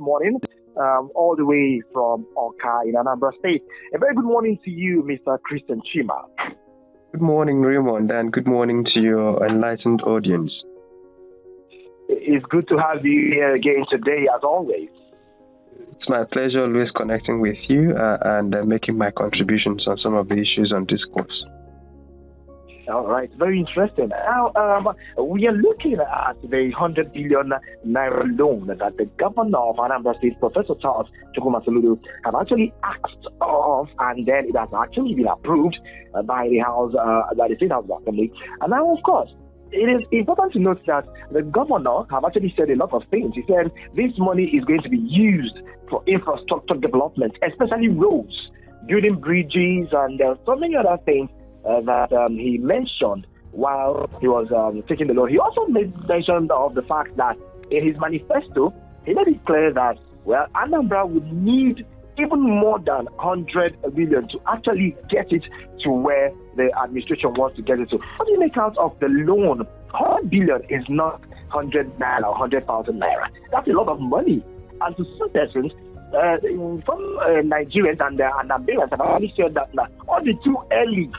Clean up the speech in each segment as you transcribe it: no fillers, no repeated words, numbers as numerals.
morning, all the way from Oka in Anambra State. A very good morning to you, Mr. Christian Chima. Good morning, Raymond, and good morning to your enlightened audience. It's good to have you here again today, as always. It's my pleasure always connecting with you and making my contributions on some of the issues on discourse. All right, very interesting. Now, we are looking at the 100 billion naira loan that the governor of Anambra State, Professor Charles Soludo, have actually asked of, and then it has actually been approved by the House, by the State House of Assembly. And now, of course, it is important to note that the governor have actually said a lot of things. He said this money is going to be used for infrastructure development, especially roads, building bridges, and so many other things that he mentioned while he was taking the loan. He also made mention of the fact that in his manifesto, he made it clear that, well, Anambra would need even more than 100 billion to actually get it to where the administration wants to get it to. What do you make out of the loan? 100 billion is not 100 naira or 100,000 naira. That's a lot of money. And to some persons, some Nigerians and Nigerians have already said that all the too early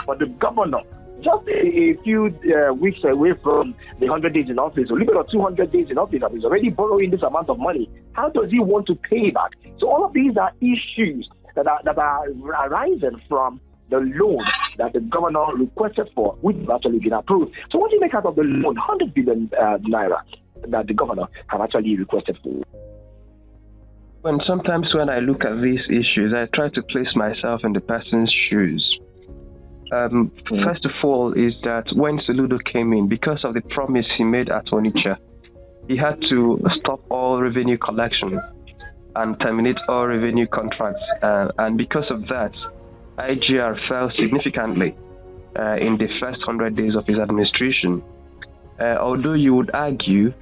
for the governor, just a few weeks away from the 100 days in office, or a little bit of 200 days in office, and he's already borrowing this amount of money. How does he want to pay back? So all of these are issues that are arising from the loan that the governor requested for, which has actually been approved. So what do you make out of the loan, 100 billion naira, that the governor have actually requested for? Sometimes when I look at these issues, I try to place myself in the person's shoes. First of all, is that when Soludo came in, because of the promise he made at Onitsha, he had to stop all revenue collection and terminate all revenue contracts. And because of that, IGR fell significantly in the first 100 days of his administration. Although you would argue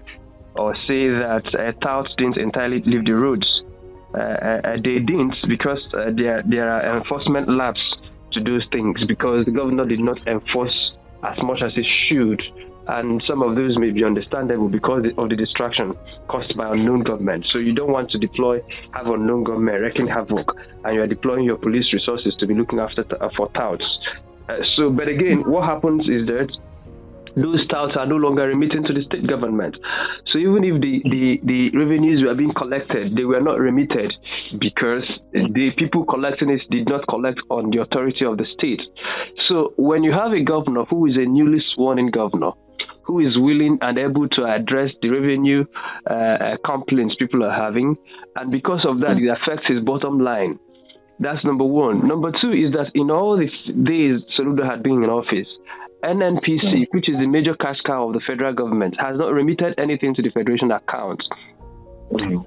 or say that touts didn't entirely leave the roads, they didn't, because there are enforcement labs to those things, because the governor did not enforce as much as he should, and some of those may be understandable because of the distraction caused by unknown government. So you don't want to have unknown government wreaking havoc, and you are deploying your police resources to be looking after for touts. But again, what happens is that those touts are no longer remitting to the state government. So even if the revenues were being collected, they were not remitted because the people collecting it did not collect on the authority of the state. So when you have a governor who is a newly sworn-in governor, who is willing and able to address the revenue complaints people are having, and because of that, it affects his bottom line. That's number one. Number two is that in all these days Soludo had been in office, NNPC, which is the major cash cow of the federal government, has not remitted anything to the federation account.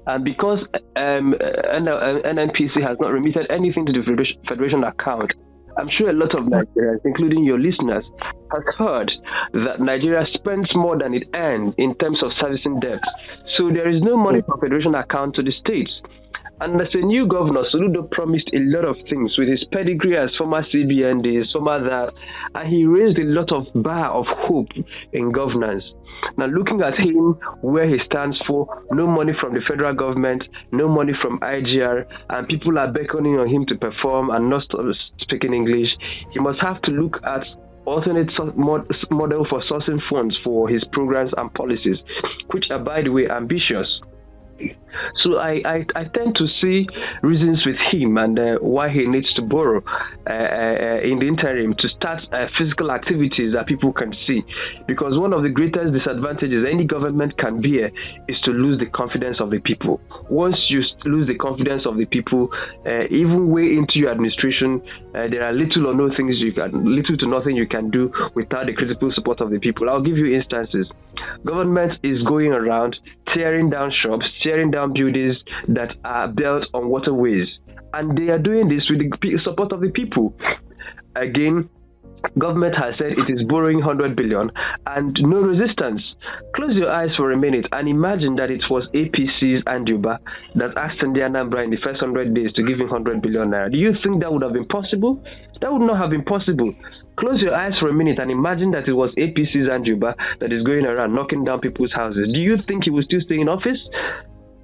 And because NNPC has not remitted anything to the federation account, I'm sure a lot of Nigerians, including your listeners, have heard that Nigeria spends more than it earns in terms of servicing debt. So there is no money from federation account to the states. And as a new governor, Soludo promised a lot of things with his pedigree as former CBN days, some other, and he raised a lot of bar of hope in governance. Now, looking at him, where he stands for, no money from the federal government, no money from IGR, and people are beckoning on him to perform and not speaking English, he must have to look at alternate model for sourcing funds for his programs and policies, which are, by the way, ambitious. So I tend to see reasons with him and why he needs to borrow in the interim to start physical activities that people can see, because one of the greatest disadvantages any government can bear is to lose the confidence of the people. Once you lose the confidence of the people, even way into your administration, there are little to nothing you can do without the critical support of the people. I'll give you instances. Government is going around tearing down shops, tearing down buildings that are built on waterways, and they are doing this with the support of the people. Again, government has said it is borrowing 100 billion and no resistance. Close your eyes for a minute and imagine that it was APC's Anduba that asked Ndi Anambra in the first 100 days to give him 100 billion naira. Do you think that would have been possible? That would not have been possible. Close your eyes for a minute and imagine that it was APC's Anduba that is going around knocking down people's houses. Do you think he will still stay in office?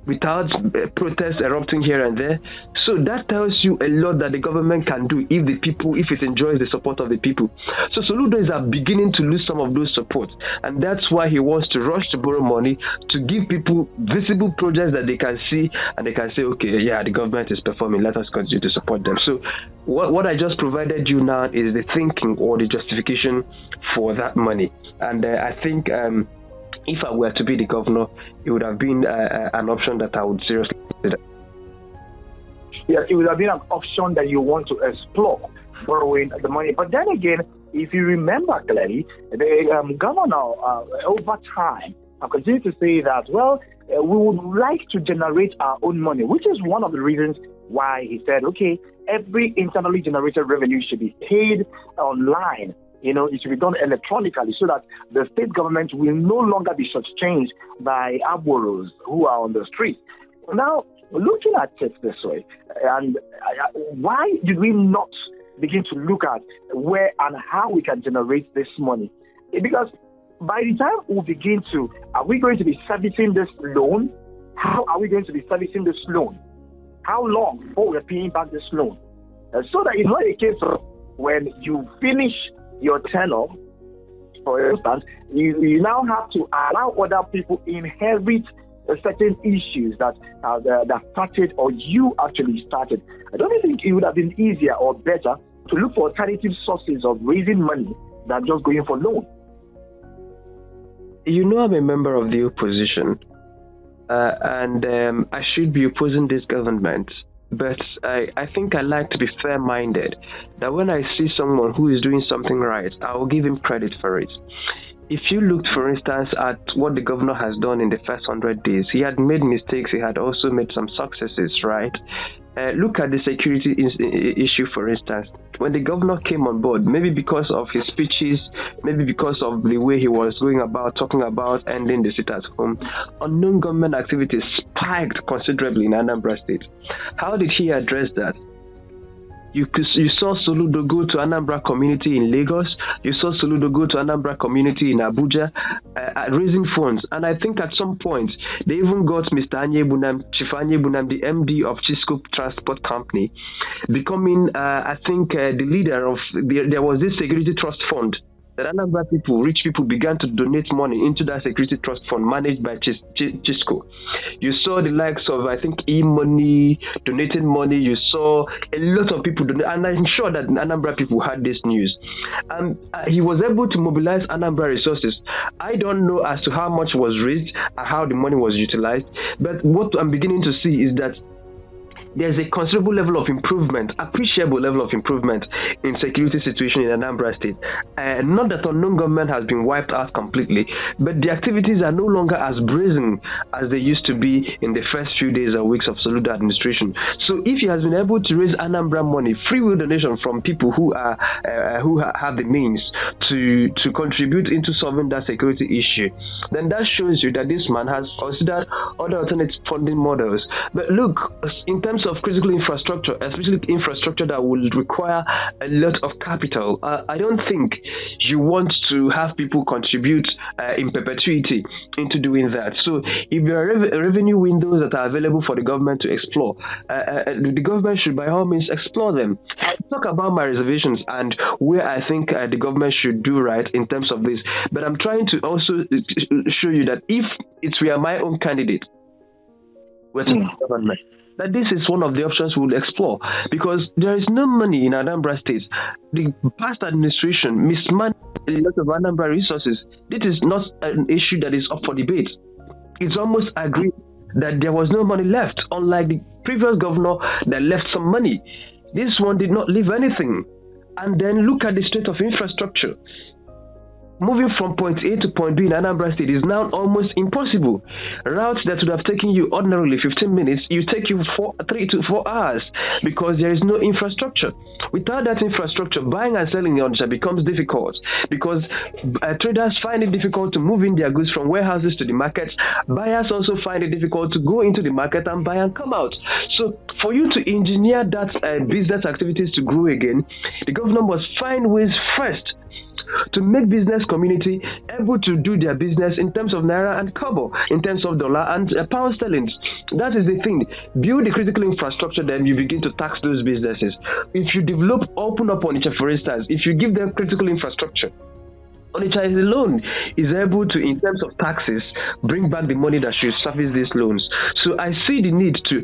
without protests erupting here and there. So that tells you a lot that the government can do if it enjoys the support of the people. So Soludo is beginning to lose some of those supports, and that's why he wants to rush to borrow money to give people visible projects that they can see, and they can say, okay, yeah, the government is performing, let us continue to support them. So what I just provided you now is the thinking or the justification for that money. And I think if I were to be the governor, it would have been an option that I would seriously consider. Yes, it would have been an option that you want to explore, borrowing the money. But then again, if you remember clearly, the governor, over time, have continued to say that, well, we would like to generate our own money, which is one of the reasons why he said, okay, every internally generated revenue should be paid online. It should be done electronically so that the state government will no longer be shortchanged by arboros who are on the street. Now, looking at it this way, and why did we not begin to look at where and how we can generate this money? Because by the time we begin to, are we going to be servicing this loan? How are we going to be servicing this loan? How long before we're paying back this loan? So that it's not a case of when you finish your tenure, for instance, you now have to allow other people inherit certain issues that started or you actually started. I don't think it would have been easier or better to look for alternative sources of raising money than just going for loan. I'm a member of the opposition, and I should be opposing this government. But I think I like to be fair-minded, that when I see someone who is doing something right, I will give him credit for it. If you looked, for instance, at what the governor has done in the first 100 days, he had made mistakes, he had also made some successes, right? Look at the security issue, for instance. When the governor came on board, maybe because of his speeches, maybe because of the way he was going about talking about ending the sit at home, unknown government activities spiked considerably in Anambra State. How did he address that? You saw Soludo go to Anambra community in Lagos. You saw Soludo go to Anambra community in Abuja, raising funds. And I think at some point, they even got Mr. Chief Anyebunam, the MD of Chisco Transport Company, becoming, the leader of, there was this security trust fund that Anambra people, rich people, began to donate money into that security trust fund managed by Chisco. You saw the likes of, E-Money donating money. You saw a lot of people donate, and I'm sure that Anambra people had this news. And he was able to mobilize Anambra resources. I don't know as to how much was raised and how the money was utilized, but what I'm beginning to see is that there's a considerable level of improvement, appreciable level of improvement in security situation in Anambra State. Not that unknown government has been wiped out completely, but the activities are no longer as brazen as they used to be in the first few days or weeks of Soludo administration. So if he has been able to raise Anambra money, free will donation from people who have the means to contribute into solving that security issue, then that shows you that this man has considered other alternate funding models. But look, in terms of critical infrastructure, especially infrastructure that will require a lot of capital, I don't think you want to have people contribute in perpetuity into doing that. So if there are revenue windows that are available for the government to explore, the government should by all means explore them. I'll talk about my reservations and where I think the government should do right in terms of this, but I'm trying to also show you that if it were my own candidate, government, that this is one of the options we'll explore, because there is no money in Anambra State. The past administration mismanaged a lot of Anambra resources. This is not an issue that is up for debate. It's almost agreed that there was no money left, unlike the previous governor that left some money. This one did not leave anything. And then look at the state of infrastructure. Moving from point A to point B in Anambra State is now almost impossible. Routes that would have taken you ordinarily 15 minutes, you take you 3 to 4 hours because there is no infrastructure. Without that infrastructure, buying and selling in Onitsha becomes difficult because traders find it difficult to move in their goods from warehouses to the markets. Buyers also find it difficult to go into the market and buy and come out. So for you to engineer that business activities to grow again, the government must find ways first to make business community able to do their business in terms of naira and kobo, in terms of dollar and pound sterling. That is the thing. Build the critical infrastructure, then you begin to tax those businesses. If you develop, open up Onitsha, for instance, if you give them critical infrastructure, Onitsha alone is able to, in terms of taxes, bring back the money that should service these loans. So I see the need to,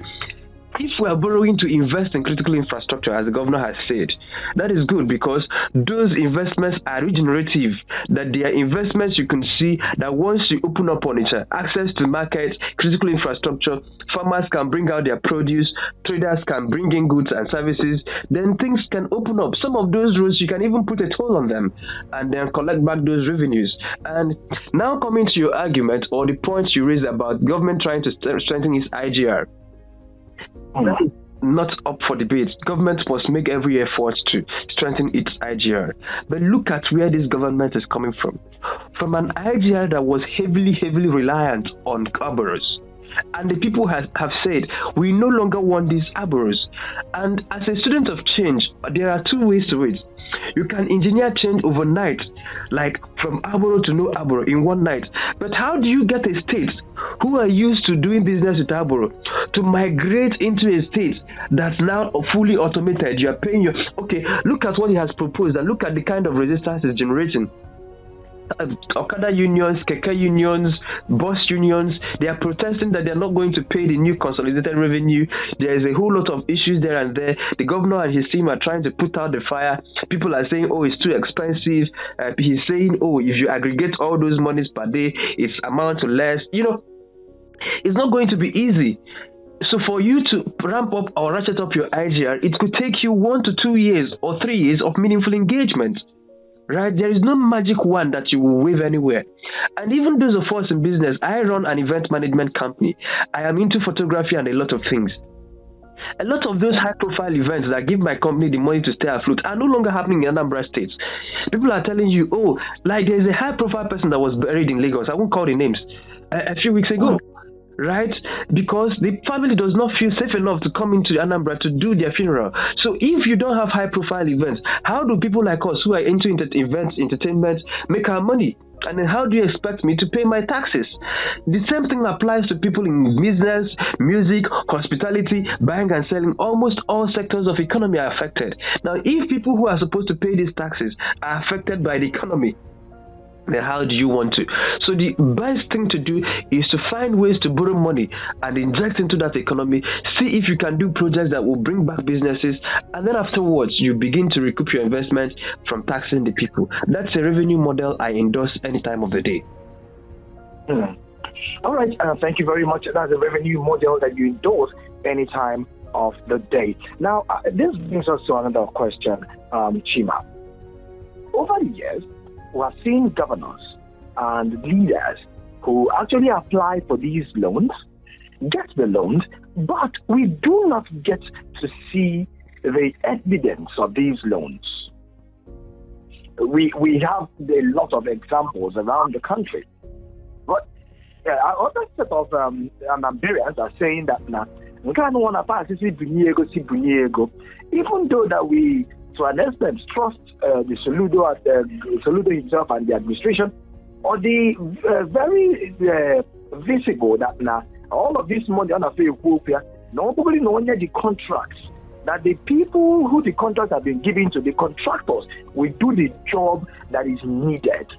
if we are borrowing to invest in critical infrastructure, as the governor has said, that is good because those investments are regenerative. That they are investments you can see that once you open up on it, access to markets, critical infrastructure, farmers can bring out their produce, traders can bring in goods and services, then things can open up. Some of those roads, you can even put a toll on them and then collect back those revenues. And now coming to your argument or the points you raised about government trying to strengthen its IGR, that is not up for debate. Government must make every effort to strengthen its IGR. But look at where this government is coming from. From an IGR that was heavily reliant on arborers. And the people have said, we no longer want these arborers. And as a student of change, there are two ways to it. You can engineer change overnight, like from arbor to no arbor in one night. But how do you get a state who are used to doing business with arbor to migrate into a state that's now fully automated? You are paying your... Okay, look at what he has proposed and look at the kind of resistance it's generating. Okada unions, Keke unions, bus unions, they are protesting that they are not going to pay the new consolidated revenue. There is a whole lot of issues there and there. The governor and his team are trying to put out the fire. People are saying, oh, it's too expensive. He's saying, oh, if you aggregate all those monies per day, it's amount to less. You know, it's not going to be easy. So for you to ramp up or ratchet up your IGR, it could take you 1 to 2 years or 3 years of meaningful engagement. Right? There is no magic wand that you will wave anywhere. And even those of us in business, I run an event management company. I am into photography and a lot of things. A lot of those high-profile events that give my company the money to stay afloat are no longer happening in Anambra State. People are telling you, oh, like there's a high-profile person that was buried in Lagos. I won't call the names. A few weeks ago. Right? Because the family does not feel safe enough to come into Anambra to do their funeral. So if you don't have high-profile events, how do people like us who are into events, entertainment, make our money? And then how do you expect me to pay my taxes? The same thing applies to people in business, music, hospitality, buying and selling. Almost all sectors of economy are affected. Now, if people who are supposed to pay these taxes are affected by the economy, then how do you want to? So the best thing to do is to find ways to borrow money and inject into that economy. See if you can do projects that will bring back businesses, and then afterwards you begin to recoup your investment from taxing the people. That's a revenue model I endorse any time of the day. All right, thank you very much. That's a revenue model that you endorse any time of the day. Now, this brings us to another question, Chima. Over the years, we have seen governors and leaders who actually apply for these loans, get the loans, but we do not get to see the evidence of these loans. We have a lot of examples around the country. But other set of Nigerians are saying that we can't want to pass even though that we, to an extent, trust the Soludo himself and the administration, or the very visible that all of this money on the nobody knows the contracts, that the people who the contracts have been given to, the contractors, will do the job that is needed,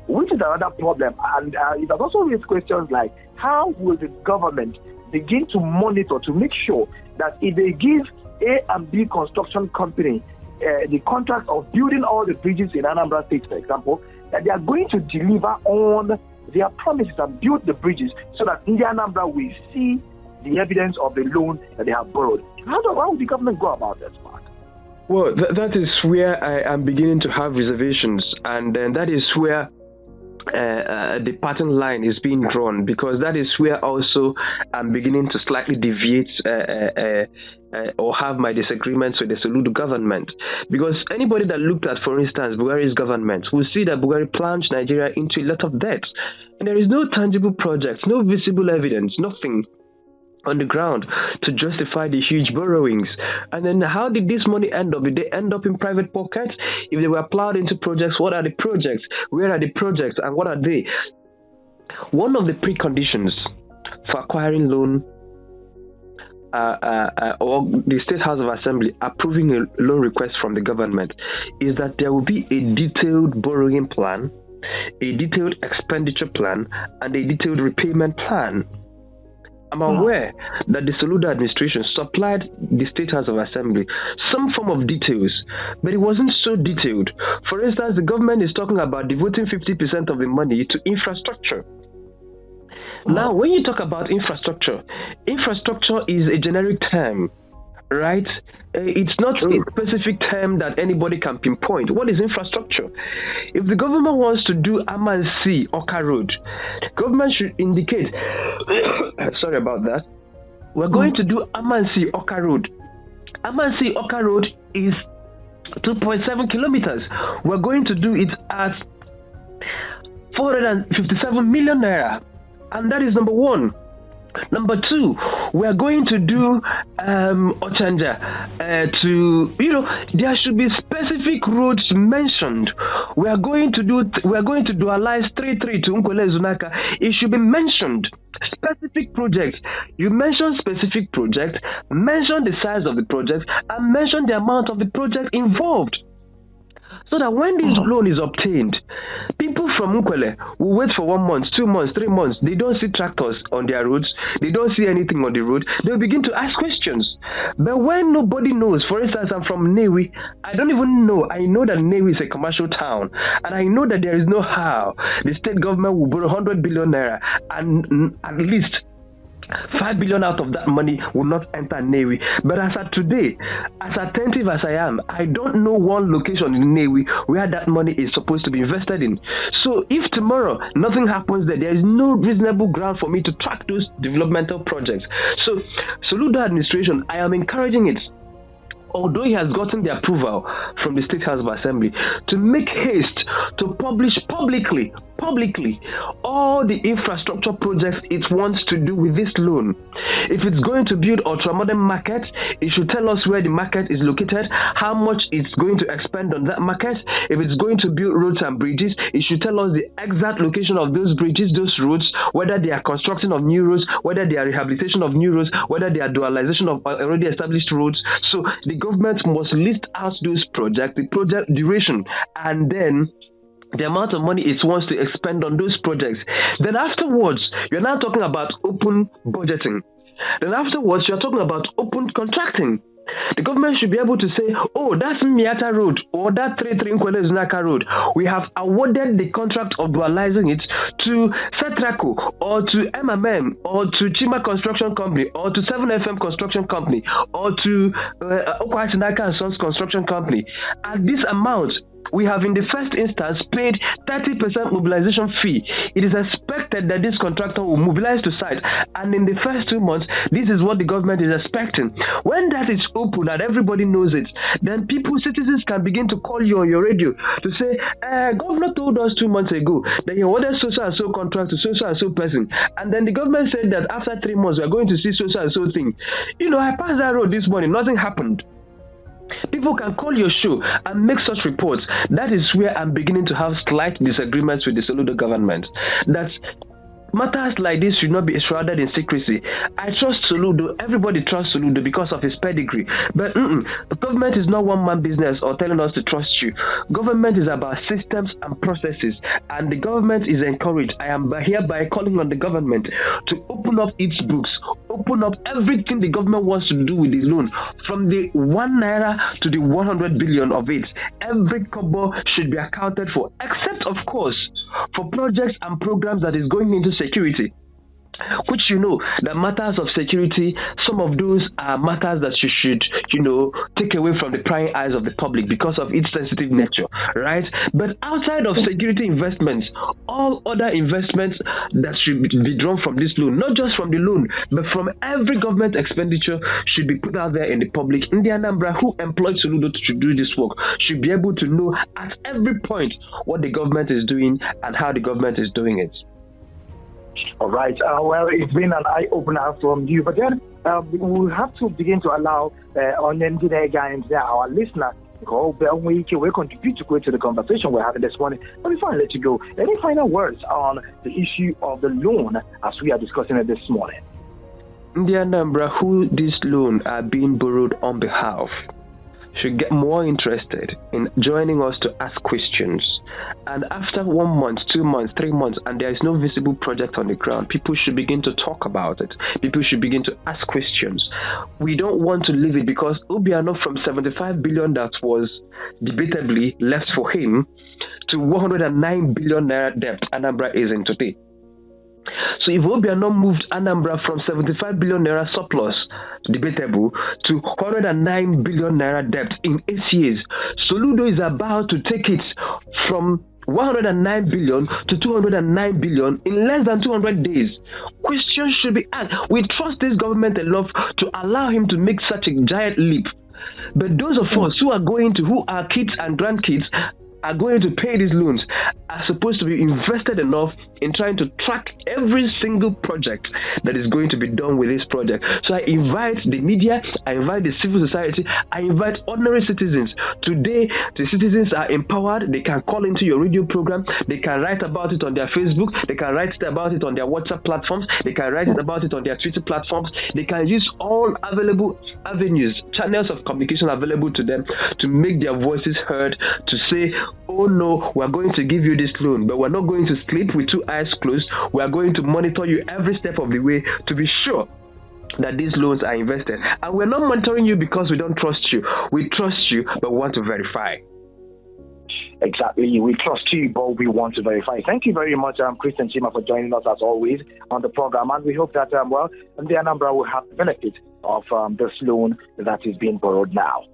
which is another problem. And it has also raised questions like, how will the government begin to monitor to make sure that if they give A and B construction company the contract of building all the bridges in Anambra State, for example, that they are going to deliver on their promises and build the bridges so that in the Anambra we see the evidence of the loan that they have borrowed. How would the government go about that part? Well, that is where I am beginning to have reservations, and then that is where the pattern line is being drawn, because that is where also I'm beginning to slightly deviate or have my disagreements with the Soludo government. Because anybody that looked at, for instance, Buhari's government will see that Buhari plunged Nigeria into a lot of debt. And there is no tangible projects, no visible evidence, nothing on the ground to justify the huge borrowings. And then how did this money end up? Did they end up in private pockets? If they were plowed into projects, what are the projects? Where are the projects and what are they? One of the preconditions for acquiring loan or the State House of Assembly approving a loan request from the government is that there will be a detailed borrowing plan, a detailed expenditure plan, and a detailed repayment plan. I'm aware that the Soludo administration supplied the State House of Assembly some form of details, but it wasn't so detailed. For instance, the government is talking about devoting 50% of the money to infrastructure. Now, when you talk about infrastructure is a generic term, right? It's not a specific term that anybody can pinpoint. What is infrastructure? If the government wants to do Amansi Oka Road, government should indicate, sorry about that, we're going to do Amansi Oka Road. Amansi Oka Road is 2.7 kilometers. We're going to do it at 457 million naira. And that is number one. Number two, we are going to do Ochanja there should be specific roads mentioned. We are going to dualize 33 to Nkwele Zunaka. It should be mentioned. Specific projects. You mention specific projects, mention the size of the project, and mention the amount of the project involved. So that when this loan is obtained, people from Nkwele will wait for 1 month, 2 months, 3 months. They don't see tractors on their roads. They don't see anything on the road. They'll begin to ask questions. But when nobody knows, for instance, I'm from Newi, I don't even know. I know that Newi is a commercial town. And I know that there is no how the state government will borrow 100 billion naira and at least 5 billion out of that money will not enter Newi. But as of today, as attentive as I am, I don't know one location in Newi where that money is supposed to be invested in. So if tomorrow nothing happens there is no reasonable ground for me to track those developmental projects. So Soludo administration, I am encouraging it, although he has gotten the approval from the State House of Assembly, to make haste to publish publicly all the infrastructure projects it wants to do with this loan. If it's going to build ultra-modern market, it should tell us where the market is located, how much it's going to expend on that market. If it's going to build roads and bridges, it should tell us the exact location of those bridges, those roads, whether they are constructing of new roads, whether they are rehabilitation of new roads, whether they are dualization of already established roads. So the government must list out those projects, the project duration, and then the amount of money it wants to expend on those projects. Then afterwards, you're now talking about open budgeting. Then afterwards, you're talking about open contracting. The government should be able to say, oh, that's Miata Road or that 33 Nkwele Zunaka Road. We have awarded the contract of dualizing it to Setraco or to MMM or to Chima Construction Company or to 7FM Construction Company or to Okwachinaka and Sons Construction Company. At this amount, we have in the first instance paid 30% mobilization fee. It is expected that this contractor will mobilize to site, and in the first 2 months, this is what the government is expecting. When that is open and everybody knows it, then citizens can begin to call you on your radio to say, governor told us 2 months ago that he awarded so and so contract to so and so person, and then the government said that after 3 months we are going to see so and so thing. I passed that road this morning, nothing happened. People can call your show and make such reports. That is where I'm beginning to have slight disagreements with the Soludo government. That matters like this should not be shrouded in secrecy. I trust Soludo. Everybody trusts Soludo because of his pedigree. But the government is not one-man business or telling us to trust you. Government is about systems and processes. And the government is encouraged. I am hereby calling on the government to open up its books, open up everything the government wants to do with the loan, from the 1 naira to the 100 billion of it. Every kobo should be accounted for, except, of course, for projects and programs that is going into security, which that matters of security, some of those are matters that you should take away from the prying eyes of the public because of its sensitive nature, right? But outside of security investments, all other investments that should be drawn from this loan, not just from the loan but from every government expenditure, should be put out there in the public. In the Anambra, who employed Soludo to do this work, should be able to know at every point what the government is doing and how the government is doing it. All right. Well, it's been an eye-opener from you, but then we'll have to begin to allow our listener will contribute to the conversation we're having this morning. But before I let you go, any final words on the issue of the loan as we are discussing it this morning? The Anambra who this loan are being borrowed on behalf should get more interested in joining us to ask questions. And after 1 month, 2 months, 3 months, and there is no visible project on the ground, people should begin to talk about it. People should begin to ask questions. We don't want to leave it because Obiano from 75 billion that was debatably left for him to 109 billion naira debt Anambra is in today. So if Obiano moved Anambra from 75 billion naira surplus, debatable, to 109 billion naira debt in 8 years, Soludo is about to take it from 109 billion to 209 billion in less than 200 days. Questions should be asked. We trust this government enough to allow him to make such a giant leap. But those of us who are kids and grandkids are going to pay these loans are supposed to be invested enough in trying to track every single project that is going to be done with this project. So I invite the media, I invite the civil society, I invite ordinary citizens. Today, the citizens are empowered. They can call into your radio program. They can write about it on their Facebook. They can write about it on their WhatsApp platforms. They can write about it on their Twitter platforms. They can use all available avenues, channels of communication available to them to make their voices heard, to say, oh no, we're going to give you this loan, but we're not going to sleep with 2 eyes closed. We're going to monitor you every step of the way to be sure that these loans are invested. And we're not monitoring you because we don't trust you. We trust you, but we want to verify. Exactly. We trust you, but we want to verify. Thank you very much, Christian Chima, for joining us as always on the program. And we hope that, the Anambra will have the benefit of this loan that is being borrowed now.